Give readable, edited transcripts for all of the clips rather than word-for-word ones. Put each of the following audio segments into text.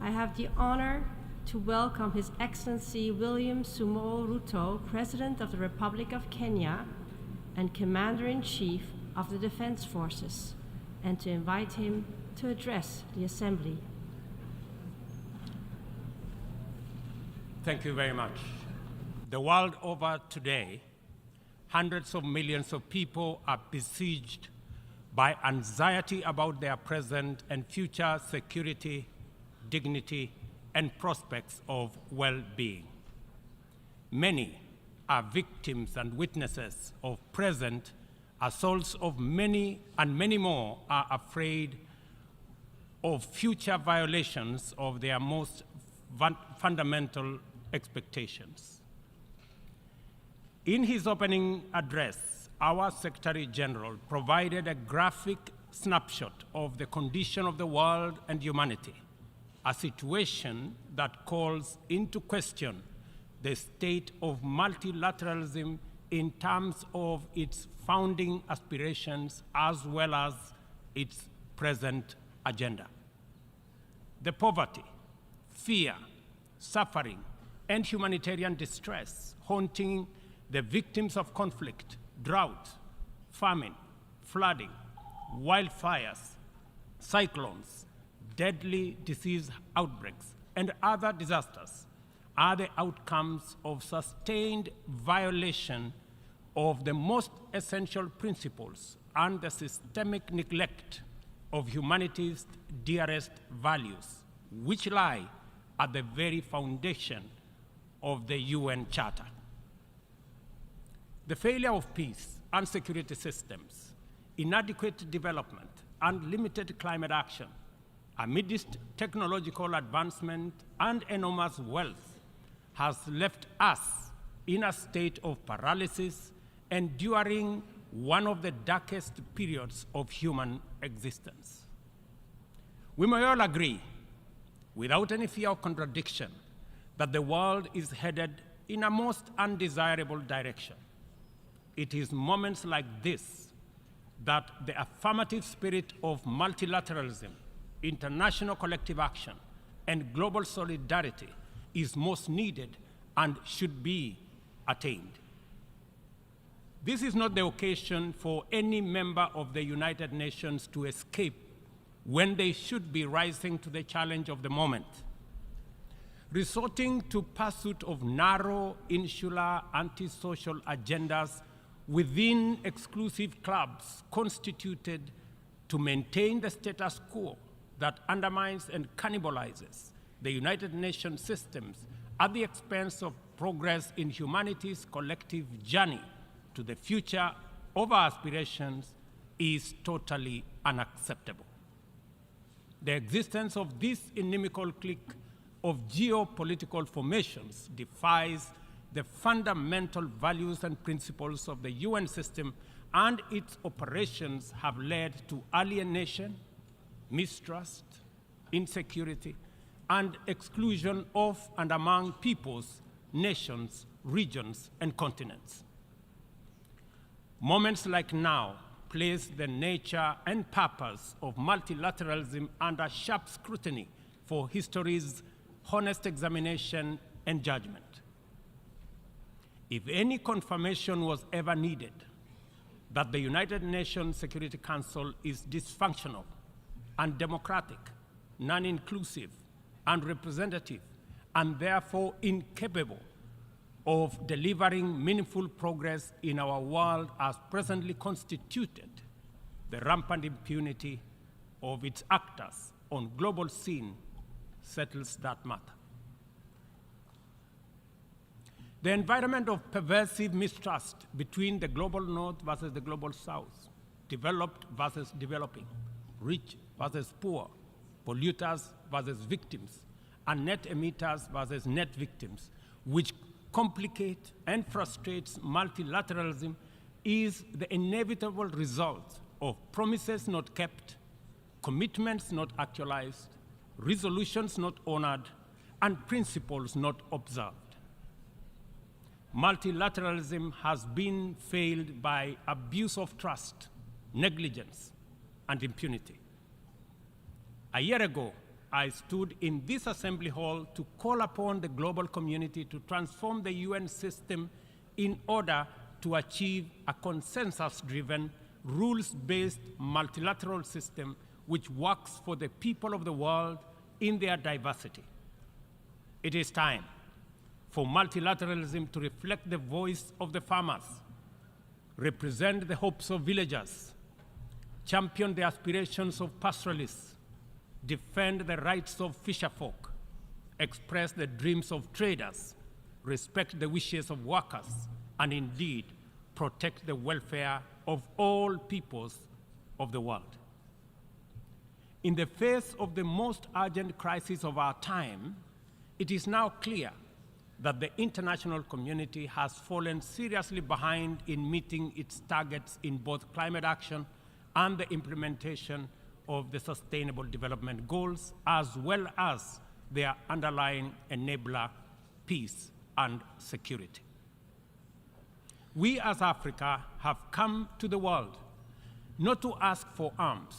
I have the honor to welcome His Excellency William Samoei Ruto, President of the Republic of Kenya and Commander-in-Chief of the Defense Forces, and to invite him to address the Assembly. Thank you very much. The world over today, hundreds of millions of people are besieged by anxiety about their present and future security, dignity, and prospects of well-being. Many are victims and witnesses of present assaults of many, and many more are afraid of future violations of their most fundamental expectations. In his opening address, our Secretary General provided a graphic snapshot of the condition of the world and humanity, a situation that calls into question the state of multilateralism in terms of its founding aspirations as well as its present agenda. The poverty, fear, suffering, and humanitarian distress haunting the victims of conflict, drought, famine, flooding, wildfires, cyclones, deadly disease outbreaks, and other disasters are the outcomes of sustained violation of the most essential principles and the systemic neglect of humanity's dearest values, which lie at the very foundation of the UN Charter. The failure of peace and security systems, inadequate development, and limited climate action amidst technological advancement and enormous wealth has left us in a state of paralysis, enduring one of the darkest periods of human existence. We may all agree, without any fear of contradiction, that the world is headed in a most undesirable direction. It is moments like this that the affirmative spirit of multilateralism, international collective action, and global solidarity is most needed and should be attained. This is not the occasion for any member of the United Nations to escape when they should be rising to the challenge of the moment. Resorting to pursuit of narrow, insular, antisocial agendas within exclusive clubs constituted to maintain the status quo that undermines and cannibalizes the United Nations systems at the expense of progress in humanity's collective journey to the future of our aspirations is totally unacceptable. The existence of this inimical clique of geopolitical formations defies the fundamental values and principles of the UN system, and its operations have led to alienation, mistrust, insecurity, and exclusion of and among peoples, nations, regions, and continents. Moments like now place the nature and purpose of multilateralism under sharp scrutiny for history's honest examination and judgment. If any confirmation was ever needed that the United Nations Security Council is dysfunctional, undemocratic, non-inclusive, unrepresentative, and therefore incapable of delivering meaningful progress in our world as presently constituted, the rampant impunity of its actors on global scene settles that matter. The environment of pervasive mistrust between the global north versus the global south, developed versus developing, rich versus poor, polluters versus victims, and net emitters versus net victims, which complicate and frustrates multilateralism, is the inevitable result of promises not kept, commitments not actualized, resolutions not honored, and principles not observed. Multilateralism has been failed by abuse of trust, negligence, and impunity. A year ago, I stood in this assembly hall to call upon the global community to transform the UN system in order to achieve a consensus-driven, rules-based multilateral system which works for the people of the world in their diversity. It is time for multilateralism to reflect the voice of the farmers, represent the hopes of villagers, champion the aspirations of pastoralists, defend the rights of fisherfolk, express the dreams of traders, respect the wishes of workers, and indeed protect the welfare of all peoples of the world. In the face of the most urgent crisis of our time, it is now clear that the international community has fallen seriously behind in meeting its targets in both climate action and the implementation of the Sustainable Development Goals, as well as their underlying enabler, peace and security. We as Africa have come to the world not to ask for arms,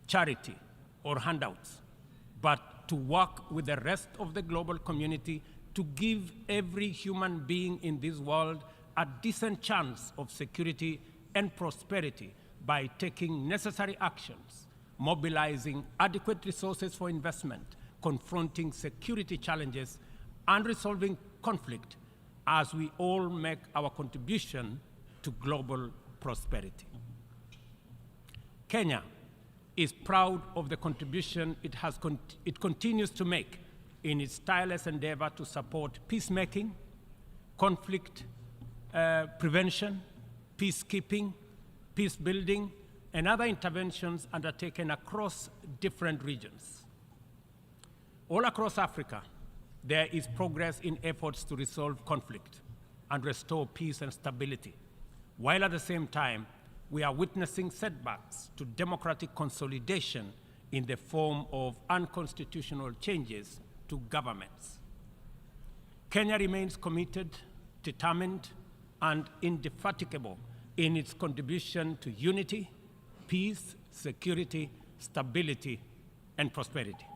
charity, or handouts, but to work with the rest of the global community to give every human being in this world a decent chance of security and prosperity by taking necessary actions, mobilizing adequate resources for investment, confronting security challenges, and resolving conflict as we all make our contribution to global prosperity. Kenya is proud of the contribution it continues to make in its tireless endeavor to support peacemaking, conflict prevention, peacekeeping, peace building, and other interventions undertaken across different regions. All across Africa, there is progress in efforts to resolve conflict and restore peace and stability, while at the same time, we are witnessing setbacks to democratic consolidation in the form of unconstitutional changes to governments. Kenya remains committed, determined, and indefatigable in its contribution to unity, peace, security, stability, and prosperity.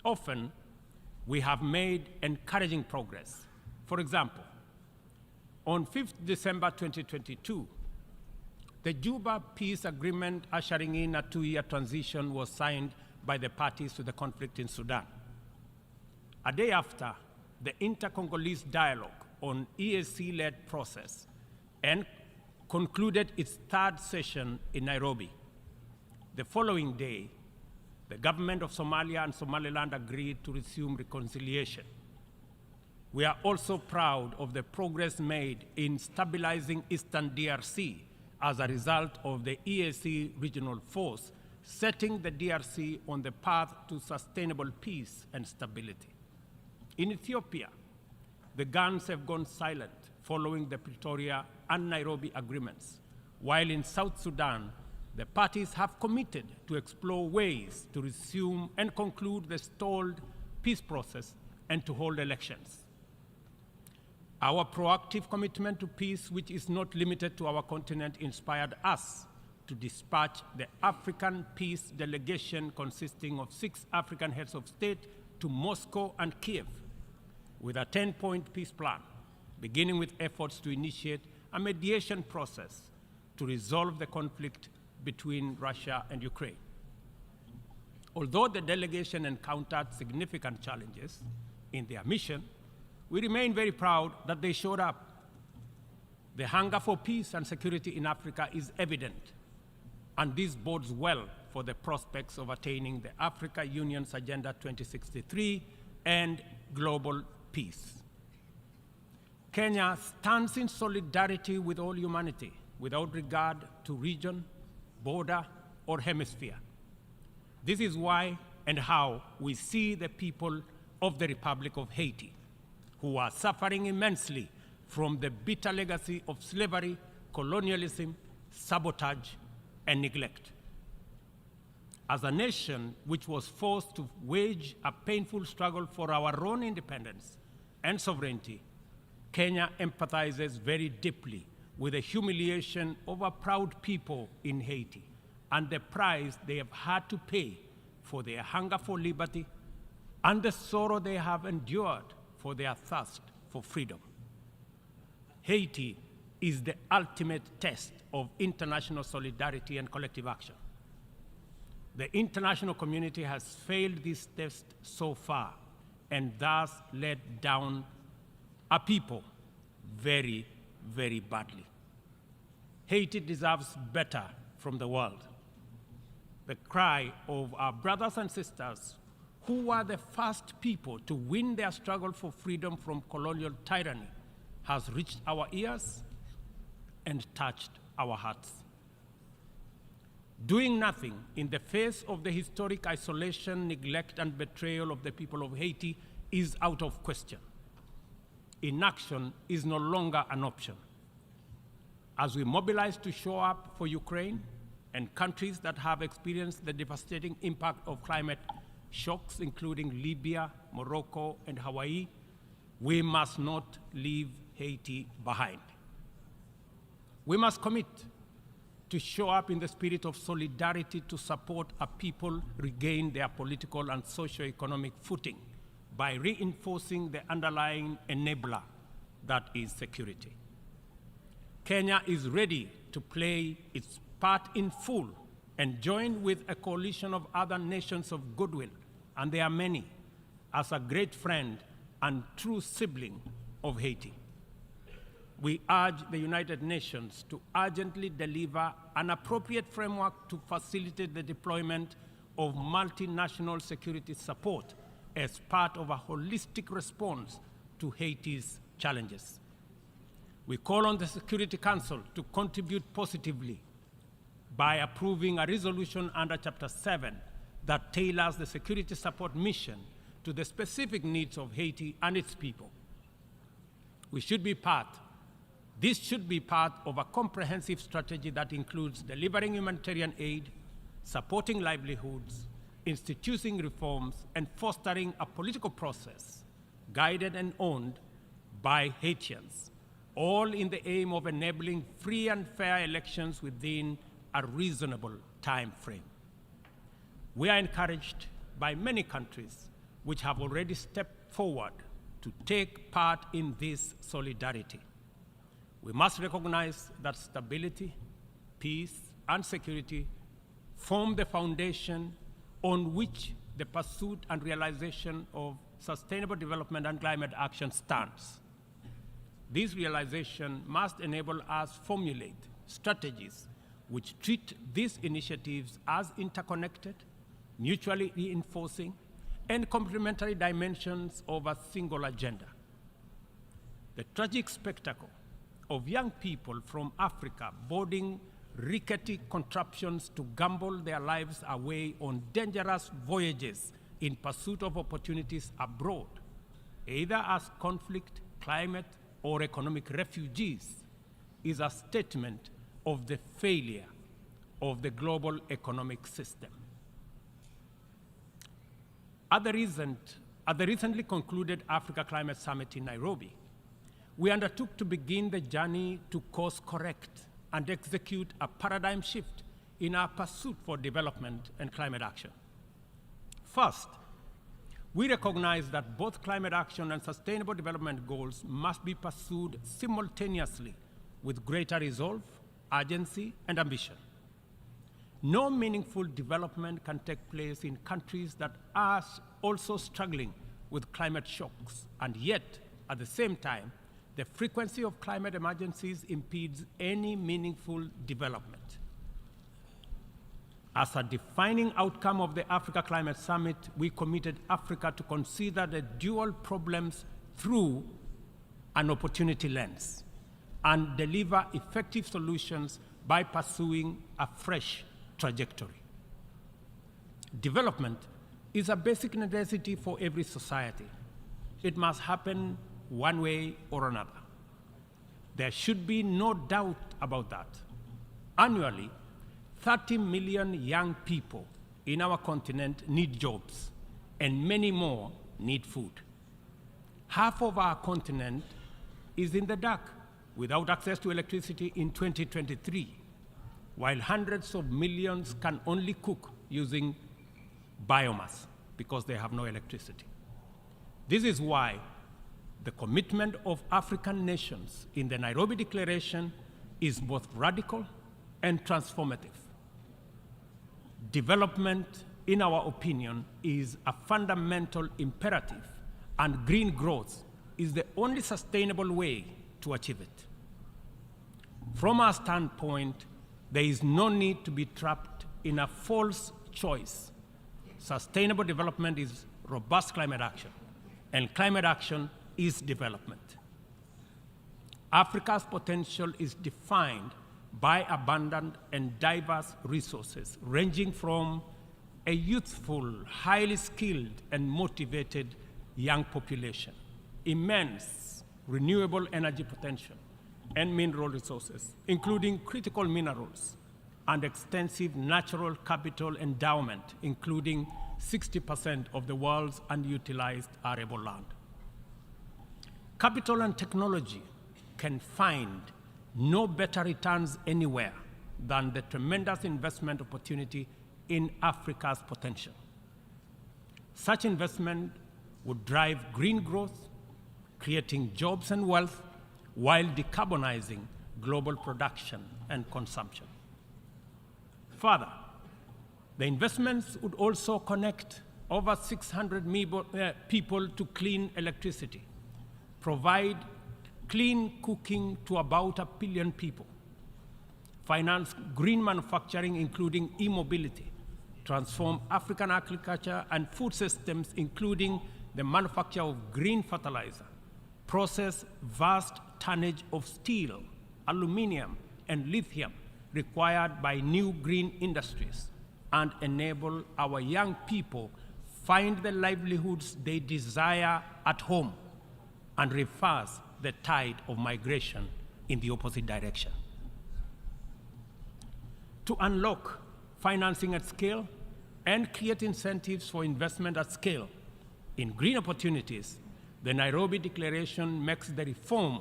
Often, we have made encouraging progress. For example, on 5th December 2022, the Juba Peace Agreement ushering in a 2-year transition was signed by the parties to the conflict in Sudan. A day after, the Inter-Congolese Dialogue on EAC-led process and concluded its 3rd session in Nairobi. The following day, the government of Somalia and Somaliland agreed to resume reconciliation. We are also proud of the progress made in stabilizing Eastern DRC as a result of the EAC regional force, setting the DRC on the path to sustainable peace and stability. In Ethiopia, the guns have gone silent following the Pretoria and Nairobi agreements, while in South Sudan, the parties have committed to explore ways to resume and conclude the stalled peace process and to hold elections. Our proactive commitment to peace, which is not limited to our continent, inspired us to dispatch the African Peace Delegation consisting of 6 African heads of state to Moscow and Kiev with a 10-point peace plan, beginning with efforts to initiate a mediation process to resolve the conflict between Russia and Ukraine. Although the delegation encountered significant challenges in their mission, we remain very proud that they showed up. The hunger for peace and security in Africa is evident, and this bodes well for the prospects of attaining the Africa Union's Agenda 2063 and global peace. Kenya stands in solidarity with all humanity without regard to region, border, or hemisphere. This is why and how we see the people of the Republic of Haiti, who are suffering immensely from the bitter legacy of slavery, colonialism, sabotage, and neglect. As a nation which was forced to wage a painful struggle for our own independence and sovereignty, Kenya empathizes very deeply with the humiliation of a proud people in Haiti and the price they have had to pay for their hunger for liberty and the sorrow they have endured for their thirst for freedom. Haiti is the ultimate test of international solidarity and collective action. The international community has failed this test so far and thus let down a people very, very badly. Haiti deserves better from the world. The cry of our brothers and sisters who were the first people to win their struggle for freedom from colonial tyranny has reached our ears and touched our hearts. Doing nothing in the face of the historic isolation, neglect, and betrayal of the people of Haiti is out of question. Inaction is no longer an option. As we mobilize to show up for Ukraine and countries that have experienced the devastating impact of climate shocks, including Libya, Morocco, and Hawaii, we must not leave Haiti behind. We must commit to show up in the spirit of solidarity to support a people regain their political and socio-economic footing by reinforcing the underlying enabler that is security. Kenya is ready to play its part in full and join with a coalition of other nations of goodwill, and there are many, as a great friend and true sibling of Haiti. We urge the United Nations to urgently deliver an appropriate framework to facilitate the deployment of multinational security support as part of a holistic response to Haiti's challenges. We call on the Security Council to contribute positively by approving a resolution under Chapter 7 that tailors the security support mission to the specific needs of Haiti and its people. This should be part of a comprehensive strategy that includes delivering humanitarian aid, supporting livelihoods, instituting reforms, and fostering a political process guided and owned by Haitians, all in the aim of enabling free and fair elections within a reasonable time frame. We are encouraged by many countries which have already stepped forward to take part in this solidarity. We must recognize that stability, peace, and security form the foundation on which the pursuit and realization of sustainable development and climate action stands. This realization must enable us to formulate strategies which treat these initiatives as interconnected, mutually reinforcing, and complementary dimensions of a single agenda. The tragic spectacle of young people from Africa boarding rickety contraptions to gamble their lives away on dangerous voyages in pursuit of opportunities abroad, either as conflict, climate, or economic refugees, is a statement of the failure of the global economic system. At the recently concluded Africa Climate Summit in Nairobi, we undertook to begin the journey to course correct and execute a paradigm shift in our pursuit for development and climate action. First, we recognize that both climate action and sustainable development goals must be pursued simultaneously with greater resolve, urgency, and ambition. No meaningful development can take place in countries that are also struggling with climate shocks, and yet, at the same time, the frequency of climate emergencies impedes any meaningful development. As a defining outcome of the Africa Climate Summit, we committed Africa to consider the dual problems through an opportunity lens and deliver effective solutions by pursuing a fresh trajectory. Development is a basic necessity for every society. It must happen one way or another. There should be no doubt about that. Annually, 30 million young people in our continent need jobs, and many more need food. Half of our continent is in the dark without access to electricity in 2023, while hundreds of millions can only cook using biomass because they have no electricity. This is why the commitment of African nations in the Nairobi Declaration is both radical and transformative. Development, in our opinion, is a fundamental imperative, and green growth is the only sustainable way to achieve it. From our standpoint, there is no need to be trapped in a false choice. Sustainable development is robust climate action, and climate action is development. Africa's potential is defined by abundant and diverse resources, ranging from a youthful, highly skilled, and motivated young population, immense renewable energy potential, and mineral resources, including critical minerals, and extensive natural capital endowment, including 60% of the world's unutilized arable land. Capital and technology can find no better returns anywhere than the tremendous investment opportunity in Africa's potential. Such investment would drive green growth, creating jobs and wealth, while decarbonizing global production and consumption. Further, the investments would also connect over 600 people to clean electricity, provide clean cooking to about 1 billion people, finance green manufacturing, including e-mobility, transform African agriculture and food systems, including the manufacture of green fertilizer, process vast tonnage of steel, aluminum, and lithium required by new green industries, and enable our young people find the livelihoods they desire at home, and reverse the tide of migration in the opposite direction. To unlock financing at scale and create incentives for investment at scale in green opportunities, the Nairobi Declaration makes the reform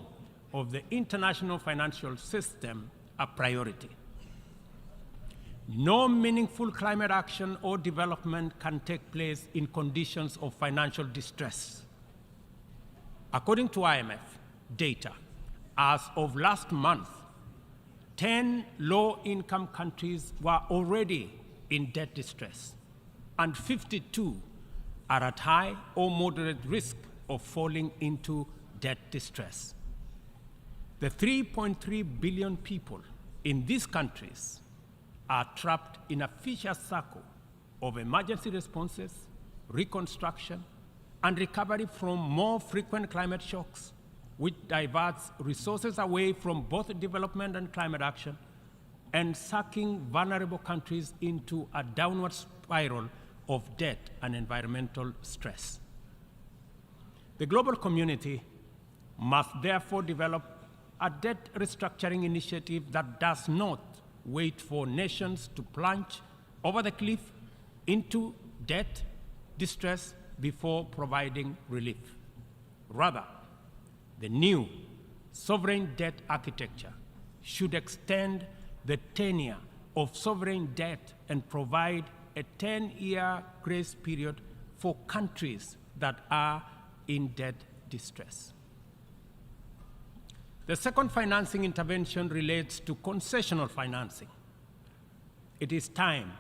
of the international financial system a priority. No meaningful climate action or development can take place in conditions of financial distress. According to IMF data, as of last month, 10 low-income countries were already in debt distress, and 52 are at high or moderate risk of falling into debt distress. The 3.3 billion people in these countries are trapped in a vicious circle of emergency responses, reconstruction, and recovery from more frequent climate shocks, which diverts resources away from both development and climate action, and sucking vulnerable countries into a downward spiral of debt and environmental stress. The global community must therefore develop a debt restructuring initiative that does not wait for nations to plunge over the cliff into debt distress before providing relief. Rather, the new sovereign debt architecture should extend the tenure of sovereign debt and provide a 10-year grace period for countries that are in debt distress. The second financing intervention relates to concessional financing. It is time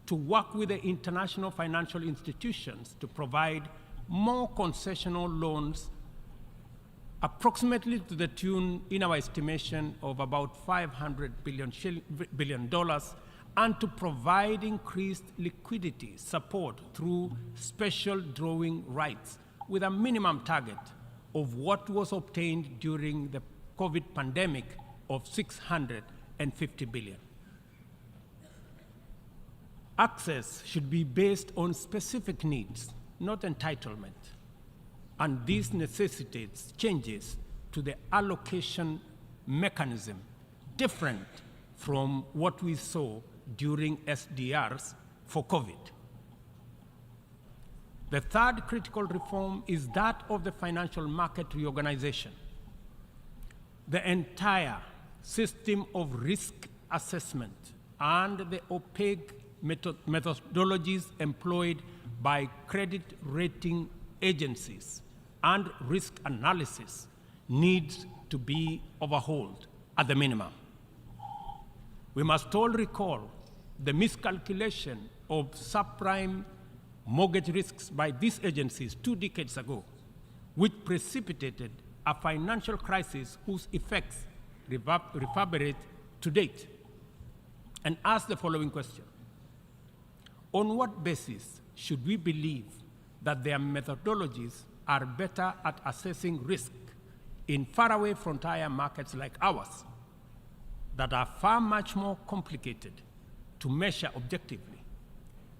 to work with the international financial institutions to provide more concessional loans, approximately to the tune, in our estimation, of about $500 billion, and to provide increased liquidity support through special drawing rights with a minimum target of what was obtained during the COVID pandemic of $650 billion. Access should be based on specific needs, not entitlement, and this necessitates changes to the allocation mechanism different from what we saw during SDRs for COVID. The third critical reform is that of the financial market reorganization. The entire system of risk assessment and the opaque methodologies employed by credit rating agencies and risk analysis needs to be overhauled at the minimum. We must all recall the miscalculation of subprime mortgage risks by these agencies 2 decades ago, which precipitated a financial crisis whose effects reverberate to date, and ask the following question: on what basis should we believe that their methodologies are better at assessing risk in faraway frontier markets like ours that are far much more complicated to measure objectively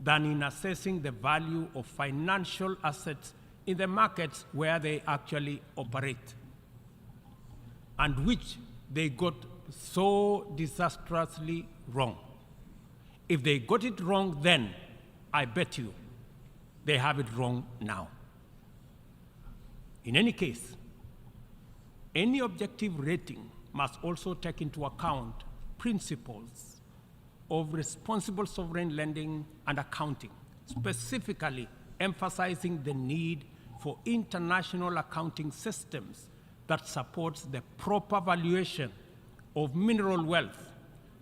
than in assessing the value of financial assets in the markets where they actually operate, and which they got so disastrously wrong? If they got it wrong then, I bet you they have it wrong now. In any case, any objective rating must also take into account principles of responsible sovereign lending and accounting, specifically emphasizing the need for international accounting systems that supports the proper valuation of mineral wealth,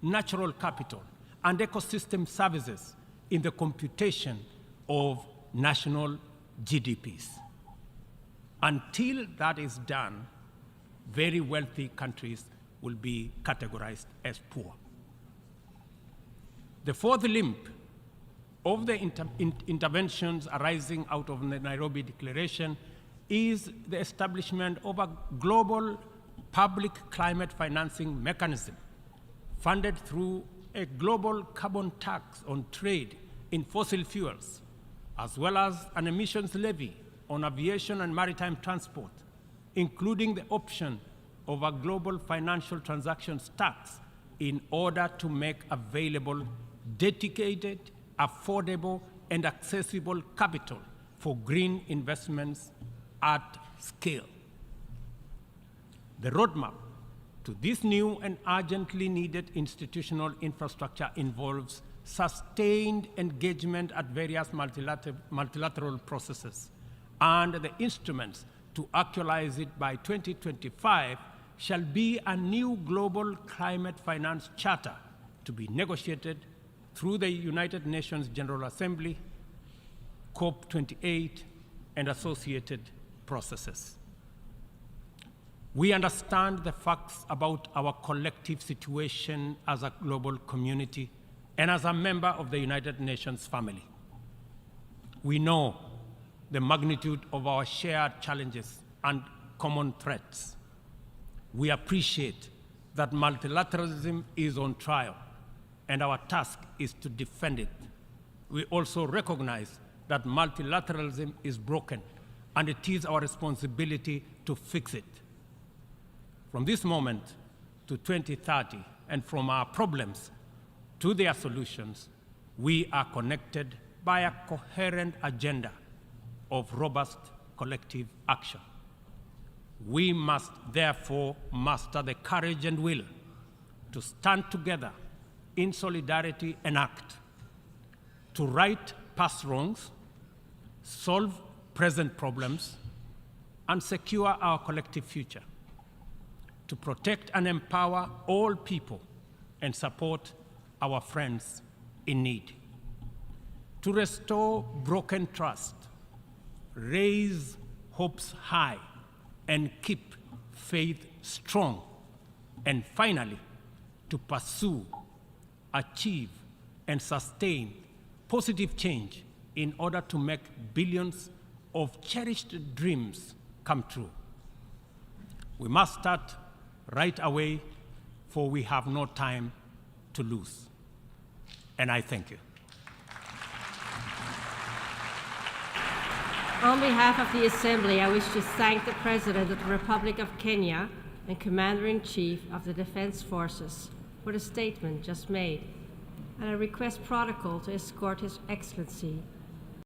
natural capital, and ecosystem services in the computation of national GDPs. Until that is done, very wealthy countries will be categorized as poor. The fourth limb of the interventions arising out of the Nairobi Declaration is the establishment of a global public climate financing mechanism funded through a global carbon tax on trade in fossil fuels, as well as an emissions levy on aviation and maritime transport, including the option of a global financial transactions tax in order to make available dedicated, affordable, and accessible capital for green investments at scale. The roadmap to this new and urgently needed institutional infrastructure involves sustained engagement at various multilateral processes, and the instruments to actualize it by 2025 shall be a new global climate finance charter to be negotiated through the United Nations General Assembly, COP28, and associated processes. We understand the facts about our collective situation as a global community and as a member of the United Nations family. We know the magnitude of our shared challenges and common threats. We appreciate that multilateralism is on trial, and our task is to defend it. We also recognize that multilateralism is broken, and it is our responsibility to fix it. From this moment to 2030, and from our problems to their solutions, we are connected by a coherent agenda of robust collective action. We must therefore muster the courage and will to stand together in solidarity and act, to right past wrongs, solve present problems, and secure our collective future, to protect and empower all people and support our friends in need, to restore broken trust, raise hopes high, and keep faith strong, and finally, to pursue, achieve, and sustain positive change in order to make billions of cherished dreams come true. We must start right away, for we have no time to lose. And I thank you. On behalf of the Assembly, I wish to thank the President of the Republic of Kenya and Commander-in-Chief of the Defense Forces for the statement just made, and I request protocol to escort His Excellency